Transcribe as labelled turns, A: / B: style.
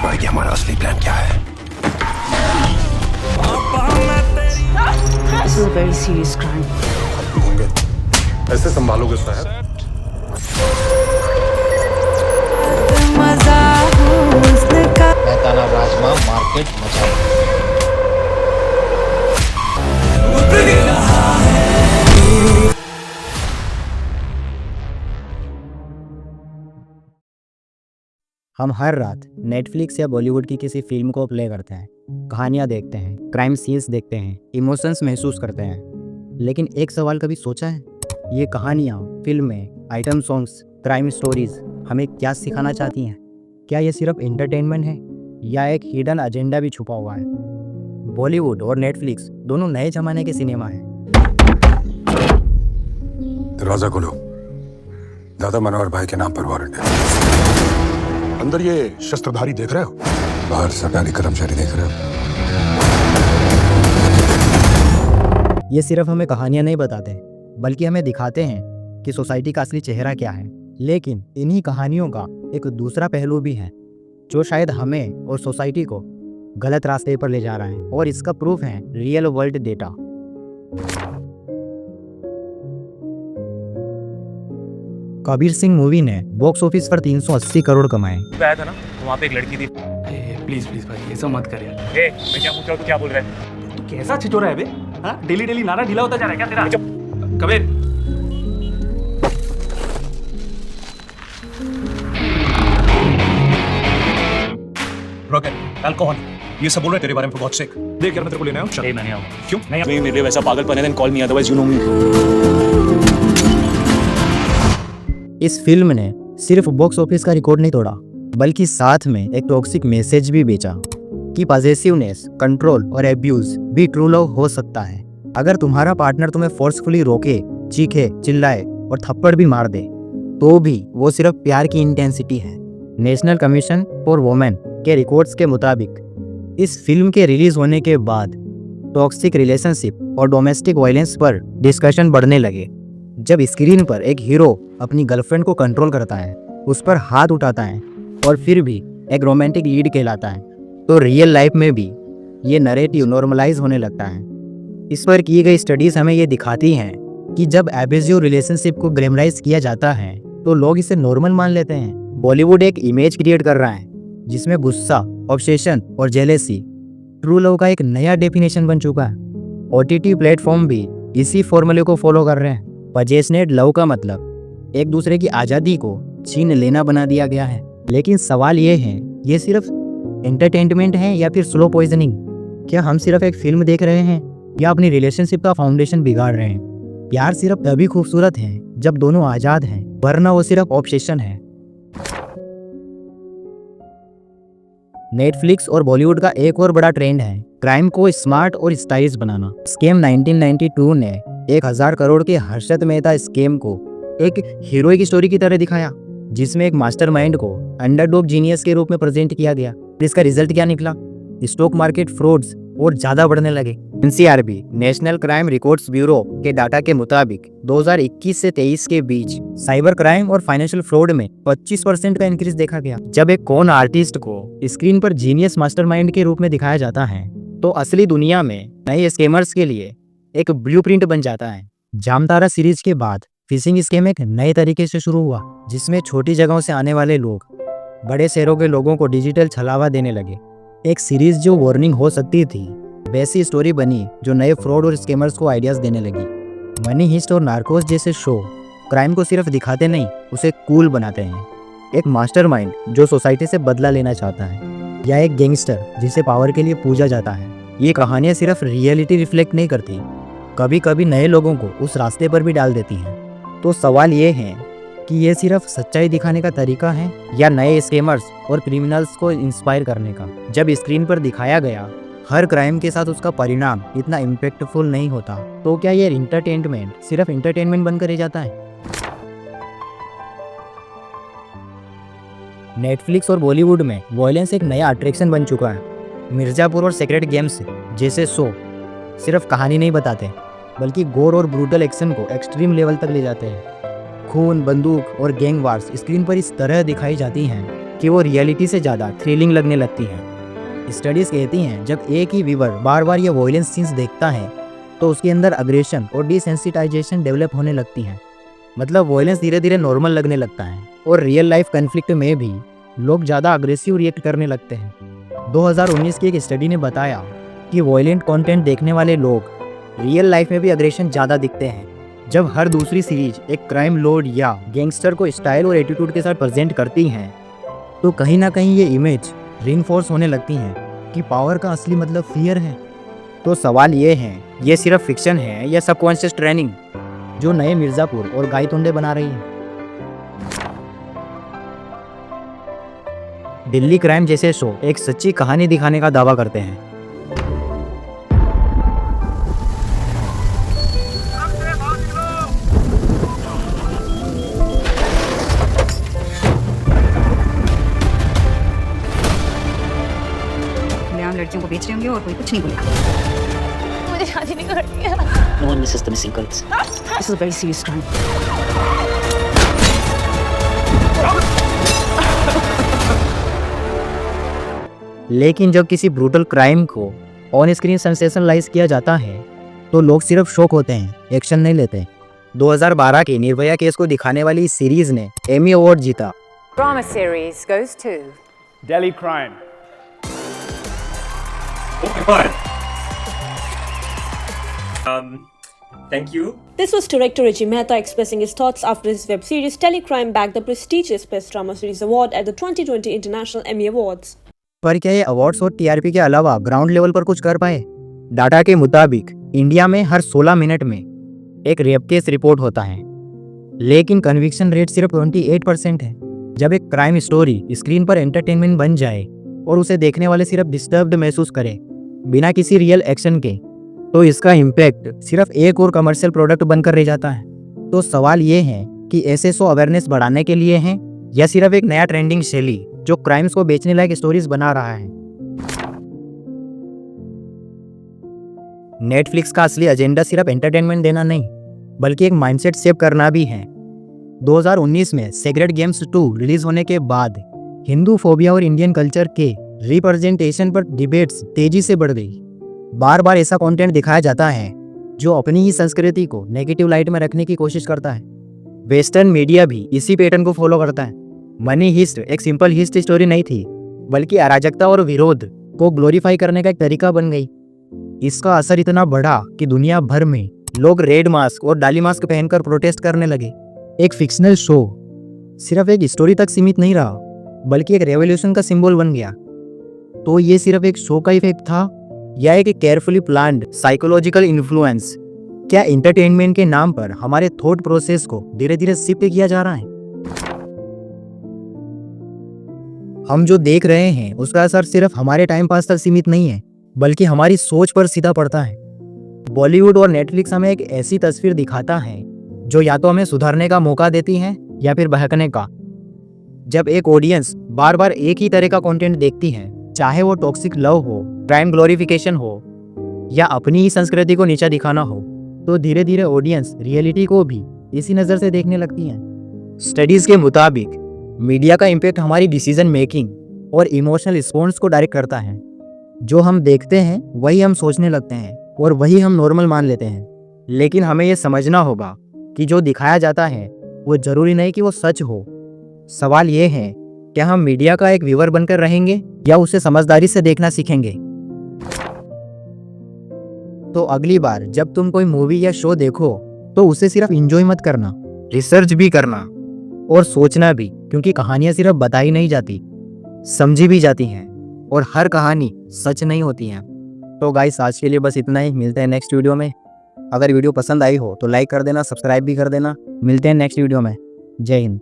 A: पाए कि हमारा असली प्लान क्या है।
B: This is a very serious crime.
A: होंगे ऐसे संभालोगे शहर।
C: मेहताना राजमा मार्केट मचा।
D: हम हर रात नेटफ्लिक्स या बॉलीवुड की किसी फिल्म को प्ले करते हैं, कहानियाँ देखते हैं, क्राइम सीन्स देखते हैं, इमोशंस महसूस करते हैं। लेकिन एक सवाल कभी सोचा है, ये कहानियाँ, फिल्में, आइटम सॉन्ग्स, क्राइम स्टोरीज हमें क्या सिखाना चाहती हैं? क्या ये सिर्फ एंटरटेनमेट है या एक हिडन एजेंडा भी छुपा हुआ है? बॉलीवुड और नेटफ्लिक्स दोनों नए जमाने के सिनेमा हैं।
A: दरवाजा खोलो, दादा मनोहर भाई के नाम पर वारंट है।
E: अंदर ये शस्त्रधारी देख रहे हो?
A: बाहर सरकारी कर्मचारी देख रहे हो?
D: ये सिर्फ हमें कहानियां नहीं बताते, बल्कि हमें दिखाते हैं कि सोसाइटी का असली चेहरा क्या है। लेकिन इन्हीं कहानियों का एक दूसरा पहलू भी है, जो शायद हमें और सोसाइटी को गलत रास्ते पर ले जा रहा है। और इसका प्रूफ है real world data. Kabir Singh movie ने बॉक्स ऑफिस पर 380 करोड़ कमाए।
F: आया था ना, वहाँ पे एक लड़की थी।
G: प्लीज प्लीज भाई ऐसा मत कर यार।
F: मैं क्या पूछ रहा हूँ, तू क्या बोल रहा है?
G: तू कैसा छिचोरा है बे? हाँ, डेली डेली नारा ढीला होता जा रहा है क्या तेरा? कबीर
E: रॉकेट अल्कोहल ये सब बोल रहे तेरे बारे में, बहुत सिक। देख यार मैं तेरे को लेने आया हूं। चल।
F: मैं नहीं आऊँगा।
E: क्यों?
F: नहीं, मेरे लिए वैसा पागलपन है, then call me, otherwise you know me.
D: इस फिल्म ने सिर्फ बॉक्स ऑफिस का रिकॉर्ड नहीं तोड़ा, बल्कि साथ में एक टॉक्सिक मैसेज भी बेचा कि पॉसेसिवनेस, कंट्रोल और एब्यूज भी ट्रू लव हो सकता है। अगर तुम्हारा पार्टनर तुम्हें फोर्सफुली रोके, चीखे, चिल्लाए और थप्पड़ भी मार दे, तो भी वो सिर्फ प्यार की इंटेंसिटी है। नेशनल कमीशन फॉर वुमेन के रिकॉर्ड्स के मुताबिक इस फिल्म के रिलीज होने के बाद टॉक्सिक रिलेशनशिप और डोमेस्टिक वायलेंस पर डिस्कशन बढ़ने लगे। जब स्क्रीन पर एक हीरो अपनी गर्लफ्रेंड को कंट्रोल करता है, उस पर हाथ उठाता है और फिर भी एक रोमांटिक लीड कहलाता है, तो रियल लाइफ में भी ये नरेटिव नॉर्मलाइज होने लगता है। इस पर की गई स्टडीज हमें ये दिखाती हैं कि जब एब्यूसिव रिलेशनशिप को ग्लैमराइज किया जाता है तो लोग इसे नॉर्मल मान लेते हैं। बॉलीवुड एक इमेज क्रिएट कर रहा है जिसमें गुस्सा, ऑब्सेशन और जेलेसी ट्रू लव का एक नया डेफिनेशन बन चुका है। OTT प्लेटफॉर्म भी इसी फॉर्मूले को फॉलो कर रहे हैं। पजेशनेट लव का मतलब एक दूसरे की आज़ादी को छीन लेना बना दिया गया है। लेकिन सवाल ये है, ये सिर्फ एंटरटेनमेंट है या फिर स्लो पॉइजनिंग? क्या हम सिर्फ एक फिल्म देख रहे हैं या अपनी रिलेशनशिप का फाउंडेशन बिगाड़ रहे हैं? प्यार सिर्फ तभी खूबसूरत है जब दोनों आज़ाद हैं, वरना वो सिर्फ ऑब्सेशन है। नेटफ्लिक्स और बॉलीवुड का एक और बड़ा ट्रेंड है क्राइम को स्मार्ट और स्टाइलिश बनाना। स्कैम 1992 ने 1000 करोड़ के हर्षद मेहता स्कैम को एक हीरोइक स्टोरी की तरह दिखाया, जिसमें एक मास्टरमाइंड को अंडरडॉग जीनियस के रूप में प्रेजेंट किया गया। इसका रिजल्ट क्या निकला? स्टॉक मार्केट फ्रॉड्स और ज्यादा बढ़ने लगे। NCRB national crime records bureau के डाटा के मुताबिक 2021 से 23 के बीच साइबर क्राइम और फाइनेंशियल फ्रॉड में 25% का इंक्रीज देखा गया। जब एक कॉन आर्टिस्ट को स्क्रीन पर जीनियस मास्टरमाइंड के रूप में दिखाया जाता है, तो असली दुनिया में नए स्कैमर्स के लिए एक ब्लूप्रिंट बन जाता है। जामतारा सीरीज के बाद फिशिंग स्कैम एक नए तरीके से शुरू हुआ, जिसमें छोटी जगहों से आने वाले लोग बड़े शहरों के लोगों को डिजिटल छलावा देने लगे। एक सीरीज जो वार्निंग हो सकती थी, वैसी स्टोरी बनी जो नए फ्रॉड और स्कैमर्स को आइडियाज देने लगी। मनी हिस्ट और नार्कोस जैसे शो क्राइम को सिर्फ दिखाते नहीं, उसे कूल बनाते हैं। एक मास्टरमाइंड जो सोसाइटी से बदला लेना चाहता है, या एक गैंगस्टर जिसे पावर के लिए पूजा जाता है। ये कहानियाँ सिर्फ रियलिटी रिफ्लेक्ट नहीं करती, कभी कभी नए लोगों को उस रास्ते पर भी डाल देती हैं। तो सवाल ये है कि ये सिर्फ सच्चाई दिखाने का तरीका है या नए स्कैमर्स और क्रिमिनल्स को इंस्पायर करने का? जब स्क्रीन पर दिखाया गया हर क्राइम के साथ उसका परिणाम इतना इम्पैक्टफुल नहीं होता, तो क्या ये एंटरटेनमेंट सिर्फ एंटरटेनमेंट बनकर रह जाता है? नेटफ्लिक्स और बॉलीवुड में वॉयलेंस एक नया अट्रैक्शन बन चुका है। मिर्जापुर और सेक्रेट गेम्स जैसे शो सिर्फ कहानी नहीं बताते, बल्कि गोर और ब्रूटल एक्शन को एक्सट्रीम लेवल तक ले जाते हैं। खून, बंदूक और गैंग वार्स स्क्रीन पर इस तरह दिखाई जाती हैं कि वो रियलिटी से ज़्यादा थ्रिलिंग लगने लगती हैं। स्टडीज़ कहती हैं जब एक ही व्यूअर बार बार ये वॉयलेंस सीन्स देखता है तो उसके अंदर अग्रेशन और डिसेंसिटाइजेशन डेवलप होने लगती हैं। मतलब वॉयलेंस धीरे धीरे नॉर्मल लगने लगता है और रियल लाइफ कन्फ्लिक्ट में भी लोग ज़्यादा अग्रेसिव रिएक्ट करने लगते हैं। 2019 की एक स्टडी ने बताया कि वॉयलेंट कंटेंट देखने वाले लोग रियल लाइफ में भी अग्रेशन ज़्यादा दिखते हैं। जब हर दूसरी सीरीज एक क्राइम लॉर्ड या गैंगस्टर को स्टाइल और एटीट्यूड के साथ प्रेजेंट करती हैं तो कहीं ना कहीं ये इमेज रीइंफोर्स होने लगती हैं कि पावर का असली मतलब फियर है। तो सवाल ये है, ये सिर्फ फिक्शन है या सबकॉन्शियस ट्रेनिंग जो नए मिर्ज़ापुर और गायतोंडे बना रही है। दिल्ली क्राइम जैसे शो एक सच्ची कहानी दिखाने का दावा करते हैं।
B: खुलेआम लड़कियों को बेच रहे होंगे और कोई कुछ नहीं बोलेगा।
H: मुझे शादी नहीं करनी है।
I: No one misses the missing girls.
B: This is a very serious crime.
D: लेकिन जब किसी ब्रूटल क्राइम को ऑन स्क्रीन सेंसेशनलाइज किया जाता है तो लोग सिर्फ शॉक होते हैं, एक्शन नहीं लेते। 2012 के निर्भया केस को दिखाने वाली इस सीरीज ने एमी अवार्ड जीता।
H: Drama series goes to
G: Delhi Crime.
F: Thank you.
J: This was director Reggie Mehta expressing his thoughts after his web series Telecrime bagged the prestigious Best Drama Series Award at the 2020 International Emmy Awards.
D: पर क्या ये awards और TRP के अलावा ground level पर कुछ कर पाए? डाटा के मुताबिक इंडिया में हर 16 मिनट में एक रेप केस रिपोर्ट होता है, लेकिन कन्विक्शन रेट सिर्फ 28% है। जब एक क्राइम स्टोरी स्क्रीन पर एंटरटेनमेंट बन जाए और उसे देखने वाले सिर्फ डिस्टर्ब्ड महसूस करें बिना किसी रियल एक्शन के, तो इसका इम्पैक्ट सिर्फ एक और कमर्शियल प्रोडक्ट बनकर रह जाता है। तो सवाल ये है कि ऐसे शो अवेयरनेस बढ़ाने के लिए हैं या सिर्फ एक नया ट्रेंडिंग शैली जो क्राइम्स को बेचने लायक स्टोरीज बना रहा है। नेटफ्लिक्स का असली एजेंडा सिर्फ एंटरटेनमेंट देना नहीं बल्कि एक माइंडसेट शेप करना भी है। 2019 में सेक्रेड गेम्स 2 रिलीज होने के बाद हिंदू फोबिया और इंडियन कल्चर के रिप्रेजेंटेशन पर डिबेट्स तेजी से बढ़ गई। बार बार ऐसा कंटेंट दिखाया जाता है जो अपनी ही संस्कृति को नेगेटिव लाइट में रखने की कोशिश करता है। वेस्टर्न मीडिया भी इसी पैटर्न को फॉलो करता है। मनी हिस्ट एक सिंपल हिस्ट स्टोरी नहीं थी बल्कि अराजकता और विरोध को ग्लोरीफाई करने का एक तरीका बन गई। इसका असर इतना बढ़ा कि दुनिया भर में लोग रेड मास्क और डाली मास्क पहनकर प्रोटेस्ट करने लगे। एक फिक्शनल शो सिर्फ एक स्टोरी तक सीमित नहीं रहा बल्कि एक रेवोल्यूशन का सिंबल बन गया। तो ये सिर्फ एक शो का इफेक्ट था या एक केयरफुली प्लान्ड साइकोलॉजिकल इन्फ्लुएंस? क्या एंटरटेनमेंट के नाम पर हमारे थॉट प्रोसेस को धीरे धीरे शिफ्ट किया जा रहा है? हम जो देख रहे हैं उसका असर सिर्फ हमारे टाइम पास तक सीमित नहीं है बल्कि हमारी सोच पर सीधा पड़ता है। बॉलीवुड और नेटफ्लिक्स हमें एक ऐसी तस्वीर दिखाता है जो या तो हमें सुधारने का मौका देती है या फिर बहकने का। जब एक ऑडियंस बार बार एक ही तरह का कंटेंट देखती है, चाहे वो टॉक्सिक लव हो, क्राइम ग्लोरिफिकेशन हो या अपनी ही संस्कृति को नीचा दिखाना हो, तो धीरे धीरे ऑडियंस रियलिटी को भी इसी नज़र से देखने लगती है। स्टडीज़ के मुताबिक मीडिया का इम्पैक्ट हमारी डिसीजन मेकिंग और इमोशनल रिस्पॉन्स को डायरेक्ट करता है। जो हम देखते हैं वही हम सोचने लगते हैं और वही हम नॉर्मल मान लेते हैं। लेकिन हमें यह समझना होगा कि जो दिखाया जाता है वो ज़रूरी नहीं कि वो सच हो। सवाल ये है, क्या हम मीडिया का एक व्यूअर बनकर रहेंगे या उसे समझदारी से देखना सीखेंगे? तो अगली बार जब तुम कोई मूवी या शो देखो तो उसे सिर्फ एंजॉय मत करना, रिसर्च भी करना और सोचना भी, क्योंकि कहानियां सिर्फ बताई नहीं जाती, समझी भी जाती हैं और हर कहानी सच नहीं होती है। तो गाइस, आज के लिए बस इतना ही। मिलते हैं नेक्स्ट वीडियो में। अगर वीडियो पसंद आई हो तो लाइक कर देना, सब्सक्राइब भी कर देना। मिलते हैं नेक्स्ट वीडियो में। जय हिंद।